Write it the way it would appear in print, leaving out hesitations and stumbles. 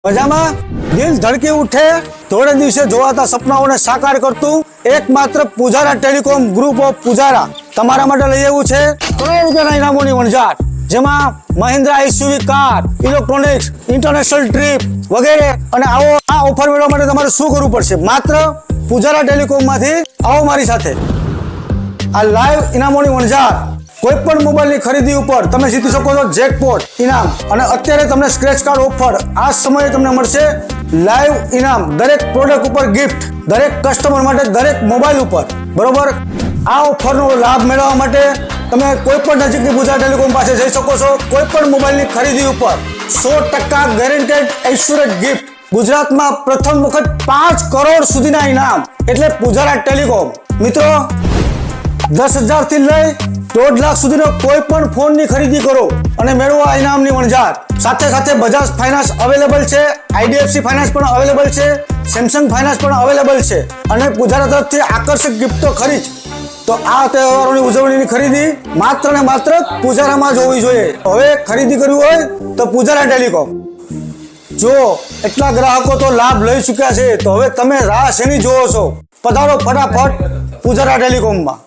મજામાં દિલ ધડકી ઉઠે થોડે દિવસે જોવાતા સપનાઓને સાકાર કરતું એકમાત્ર Pujara telecom group of Pujara તમારા માટે લઈ આવ્યું છે કરોડ રૂપિયાના ઇનામોની વણઝાર, જેમાં Mahindra SUV car, electronics, international trip વગેરે. અને આવો આ ઓફર મેળવવા માટે તમારે શું કરવું પડશે? માત્ર પૂજારા ટેલિકોમમાંથી આવો મારી સાથે. આ લાઈવ ઇનામોની વણઝાર, કોઈ પણ મોબાઈલની ખરીદી ઉપર તમે જીતી શકો છો જેકપોટ ઇનામ. અને અત્યારે તમને સ્ક્રેચ કાર્ડ ઓફર આ સમયે તમને મળશે લાઈવ ઇનામ, દરેક પ્રોડક્ટ ઉપર ગિફ્ટ, દરેક કસ્ટમર માટે, દરેક મોબાઈલ ઉપર. બરોબર, આ ઓફરનો લાભ મેળવવા માટે તમે કોઈ પણ નજીકની પૂજારા ટેલિકોમ પાસે જઈ શકો છો. કોઈ પણ મોબાઈલની ખરીદી ઉપર 100% ગેરંટેડ એશ્યોરેડ ગિફ્ટ. ગુજરાતમાં પ્રથમ વખત 5 કરોડ સુધીના ઇનામ, એટલે પૂજારા ટેલિકોમ. મિત્રો, 10,000 થી લઈ 1.5 લાખ સુધીનો કોઈ પણ ફોનની ખરીદી કરો અને મેળવો આ ઇનામની વણઝાર. સાથે સાથે બજાજ ફાઇનાન્સ અવેલેબલ છે, આઈડીએફસી ફાઇનાન્સ પણ અવેલેબલ છે, સેમસંગ ફાઇનાન્સ પણ અવેલેબલ છે. અને પૂજારા તરફથી આકર્ષક ગિફ્ટ તો ખરી જ. તો આ તહેવારોની ઉજવણીની ખરીદી માત્ર ને માત્ર પૂજારામાં જ હોવી જોઈએ. હવે ખરીદી કરવી હોય તો પૂજારા ટેલિકોમ. જો એટલા ગ્રાહકો તો લાભ લઈ ચૂક્યા છે, તો હવે તમે રાહ શેની જોવો છો? પધારો ફટાફટ પૂજારા ટેલિકોમમાં.